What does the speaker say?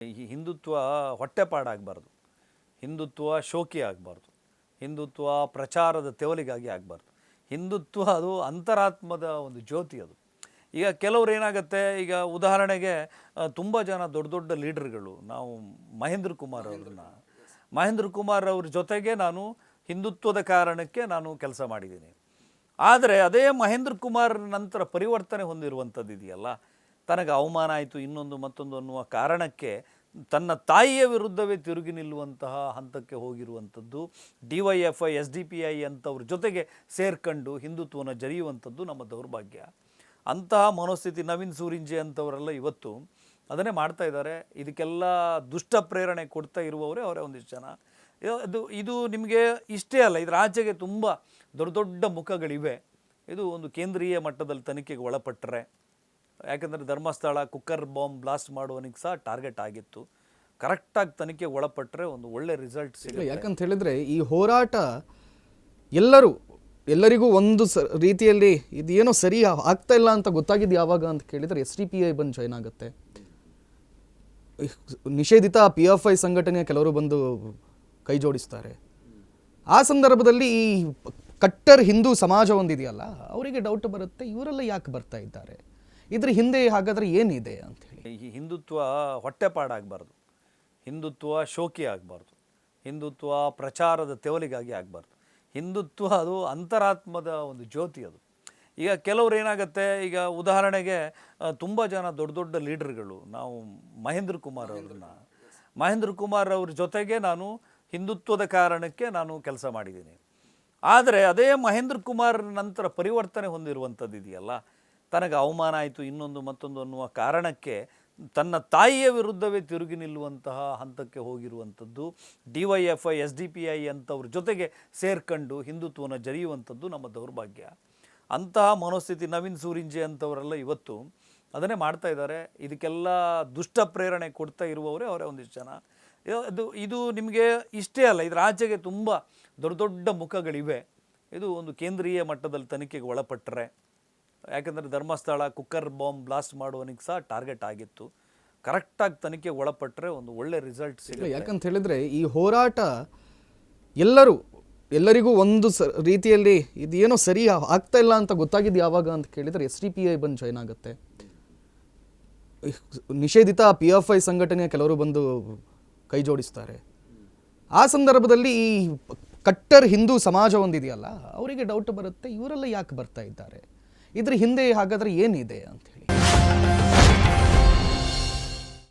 ಈ ಹಿಂದುತ್ವ ಹೊಟ್ಟೆಪಾಡಾಗಬಾರ್ದು, ಹಿಂದುತ್ವ ಶೋಕಿ ಆಗಬಾರ್ದು, ಹಿಂದುತ್ವ ಪ್ರಚಾರದ ತೆವಲಿಗಾಗಿ ಆಗಬಾರ್ದು. ಹಿಂದುತ್ವ ಅದು ಅಂತರಾತ್ಮದ ಒಂದು ಜ್ಯೋತಿ ಅದು. ಈಗ ಕೆಲವ್ರು ಏನಾಗುತ್ತೆ, ಈಗ ಉದಾಹರಣೆಗೆ ತುಂಬ ಜನ ದೊಡ್ಡ ದೊಡ್ಡ ಲೀಡರ್ಗಳು, ನಾವು ಮಹೇಂದ್ರ ಕುಮಾರ್ ಅವ್ರ ಜೊತೆಗೆ ನಾನು ಹಿಂದುತ್ವದ ಕಾರಣಕ್ಕೆ ನಾನು ಕೆಲಸ ಮಾಡಿದ್ದೀನಿ. ಆದರೆ ಅದೇ ಮಹೇಂದ್ರ ಕುಮಾರ್ ನಂತರ ಪರಿವರ್ತನೆ ಹೊಂದಿರುವಂಥದ್ದು ಇದೆಯಲ್ಲ, ತನಗೆ ಅವಮಾನ ಆಯಿತು ಇನ್ನೊಂದು ಮತ್ತೊಂದು ಅನ್ನುವ ಕಾರಣಕ್ಕೆ ತನ್ನ ತಾಯಿಯ ವಿರುದ್ಧವೇ ತಿರುಗಿ ನಿಲ್ಲುವಂತಹ ಹಂತಕ್ಕೆ ಹೋಗಿರುವಂಥದ್ದು, DYFI SDPI ಅಂಥವ್ರ ಜೊತೆಗೆ ಸೇರ್ಕೊಂಡು ಹಿಂದುತ್ವನ ಜರಿಯುವಂಥದ್ದು ನಮ್ಮ ದೌರ್ಭಾಗ್ಯ. ಅಂತಹ ಮನೋಸ್ಥಿತಿ ನವೀನ್ ಸೂರಿಂಜೆ ಅಂಥವರೆಲ್ಲ ಇವತ್ತು ಅದನ್ನೇ ಮಾಡ್ತಾ ಇದ್ದಾರೆ. ಇದಕ್ಕೆಲ್ಲ ದುಷ್ಟ ಪ್ರೇರಣೆ ಕೊಡ್ತಾ ಇರುವವರೇ ಅವರೇ ಒಂದಿಷ್ಟು ಜನ. ಇದು ನಿಮಗೆ ಇಷ್ಟೇ ಅಲ್ಲ, ಇದರ ಆಚೆಗೆ ತುಂಬ ದೊಡ್ಡ ದೊಡ್ಡ ಮುಖಗಳಿವೆ. ಇದು ಒಂದು ಕೇಂದ್ರೀಯ ಮಟ್ಟದಲ್ಲಿ ತನಿಖೆಗೆ ಒಳಪಟ್ಟರೆ, ಯಾಕಂದರೆ ಧರ್ಮಸ್ಥಳ ಕುಕ್ಕರ್ ಬಾಂಬ್ ಬ್ಲಾಸ್ಟ್ ಮಾಡುವನಿಗೆ ಸಹ ಟಾರ್ಗೆಟ್ ಆಗಿತ್ತು. ಕರೆಕ್ಟಾಗಿ ತನಿಖೆಗೆ ಒಳಪಟ್ಟರೆ ಒಂದು ಒಳ್ಳೆ ರಿಸಲ್ಟ್ ಸಿಗುತ್ತೆ. ಯಾಕಂತ ಹೇಳಿದ್ರೆ ಈ ಹೋರಾಟ ಎಲ್ಲರಿಗೂ ಒಂದು ರೀತಿಯಲ್ಲಿ ಇದೇನೋ ಸರಿ ಆಗ್ತಾ ಇಲ್ಲ ಅಂತ ಗೊತ್ತಾಗಿದ್ದು ಯಾವಾಗ ಅಂತ ಕೇಳಿದರೆ SDPI ಬಂದು ಜಾಯ್ನ್ ಆಗುತ್ತೆ. ನಿಷೇಧಿತ PFI ಸಂಘಟನೆಯ ಕೆಲವರು ಬಂದು ಕೈ ಜೋಡಿಸ್ತಾರೆ. ಆ ಸಂದರ್ಭದಲ್ಲಿ ಈ ಕಟ್ಟರ್ ಹಿಂದೂ ಸಮಾಜ ಒಂದಿದೆಯಲ್ಲ, ಅವರಿಗೆ ಡೌಟ್ ಬರುತ್ತೆ, ಇವರೆಲ್ಲ ಯಾಕೆ ಬರ್ತಾ ಇದ್ದಾರೆ, ಇದ್ರ ಹಿಂದೆ ಹಾಗಾದ್ರೆ ಏನಿದೆ ಅಂತ ಹೇಳಿ. ಈ ಹಿಂದುತ್ವ ಹೊಟ್ಟೆಪಾಡಾಗಬಾರ್ದು, ಹಿಂದುತ್ವ ಶೋಕಿ ಆಗಬಾರ್ದು, ಹಿಂದುತ್ವ ಪ್ರಚಾರದ ತೆವಲಿಗಾಗಿ ಆಗಬಾರ್ದು. ಹಿಂದುತ್ವ ಅದು ಅಂತರಾತ್ಮದ ಒಂದು ಜ್ಯೋತಿ ಅದು. ಈಗ ಕೆಲವ್ರು ಏನಾಗುತ್ತೆ, ಈಗ ಉದಾಹರಣೆಗೆ ತುಂಬ ಜನ ದೊಡ್ಡ ದೊಡ್ಡ ಲೀಡರ್ಗಳು, ನಾವು ಮಹೇಂದ್ರ ಕುಮಾರ್ ಅವ್ರ ಜೊತೆಗೆ ನಾನು ಹಿಂದುತ್ವದ ಕಾರಣಕ್ಕೆ ನಾನು ಕೆಲಸ ಮಾಡಿದ್ದೀನಿ. ಆದರೆ ಅದೇ ಮಹೇಂದ್ರ ಕುಮಾರ್ ನಂತರ ಪರಿವರ್ತನೆ ಹೊಂದಿರುವಂಥದ್ದು ಇದೆಯಲ್ಲ, ತನಗೆ ಅವಮಾನ ಆಯಿತು ಇನ್ನೊಂದು ಮತ್ತೊಂದು ಅನ್ನುವ ಕಾರಣಕ್ಕೆ ತನ್ನ ತಾಯಿಯ ವಿರುದ್ಧವೇ ತಿರುಗಿ ನಿಲ್ಲುವಂತಹ ಹಂತಕ್ಕೆ ಹೋಗಿರುವಂಥದ್ದು, DYFI SDPI ಅಂಥವ್ರ ಜೊತೆಗೆ ಸೇರ್ಕೊಂಡು ಹಿಂದುತ್ವನ ಜರಿಯುವಂಥದ್ದು ನಮ್ಮ ದೌರ್ಭಾಗ್ಯ. ಅಂತಹ ಮನೋಸ್ಥಿತಿ ನವೀನ್ ಸೂರಿಂಜೆ ಅಂಥವರೆಲ್ಲ ಇವತ್ತು ಅದನ್ನೇ ಮಾಡ್ತಾ ಇದ್ದಾರೆ. ಇದಕ್ಕೆಲ್ಲ ದುಷ್ಟ ಪ್ರೇರಣೆ ಕೊಡ್ತಾ ಇರುವವರೇ ಅವರೇ ಒಂದಿಷ್ಟು ಜನ. ಇದು ನಿಮಗೆ ಇಷ್ಟೇ ಅಲ್ಲ, ಇದರ ಆಚೆಗೆ ತುಂಬ ದೊಡ್ಡ ದೊಡ್ಡ ಮುಖಗಳಿವೆ. ಇದು ಒಂದು ಕೇಂದ್ರೀಯ ಮಟ್ಟದಲ್ಲಿ ತನಿಖೆಗೆ ಒಳಪಟ್ಟರೆ, ಯಾಕಂದರೆ ಧರ್ಮಸ್ಥಳ ಕುಕ್ಕರ್ ಬಾಂಬ್ ಬ್ಲಾಸ್ಟ್ ಮಾಡುವನಿಗೆ ಸಹ ಟಾರ್ಗೆಟ್ ಆಗಿತ್ತು. ಕರೆಕ್ಟಾಗಿ ತನಿಖೆಗೆ ಒಳಪಟ್ಟರೆ ಒಂದು ಒಳ್ಳೆ ರಿಸಲ್ಟ್ ಸಿಗುತ್ತೆ. ಯಾಕಂತ ಹೇಳಿದ್ರೆ ಈ ಹೋರಾಟ ಎಲ್ಲರಿಗೂ ಒಂದು ರೀತಿಯಲ್ಲಿ ಇದೇನೋ ಸರಿ ಆಗ್ತಾ ಇಲ್ಲ ಅಂತ ಗೊತ್ತಾಗಿದ್ದು ಯಾವಾಗ ಅಂತ ಕೇಳಿದರೆ SDPI ಬಂದು ಜಾಯ್ನ್ ಆಗುತ್ತೆ. ನಿಷೇಧಿತ PFI ಸಂಘಟನೆಯ ಕೆಲವರು ಬಂದು ಕೈ ಜೋಡಿಸ್ತಾರೆ. ಆ ಸಂದರ್ಭದಲ್ಲಿ ಈ ಕಟ್ಟರ್ ಹಿಂದೂ ಸಮಾಜ ಒಂದಿದೆಯಲ್ಲ, ಅವರಿಗೆ ಡೌಟ್ ಬರುತ್ತೆ, ಇವರೆಲ್ಲ ಯಾಕೆ ಬರ್ತಾ ಇದ್ದಾರೆ, ಇದ್ರ ಹಿಂದೆ ಹಾಗಾದ್ರೆ ಏನಿದೆ ಅಂತ ಹೇಳಿ.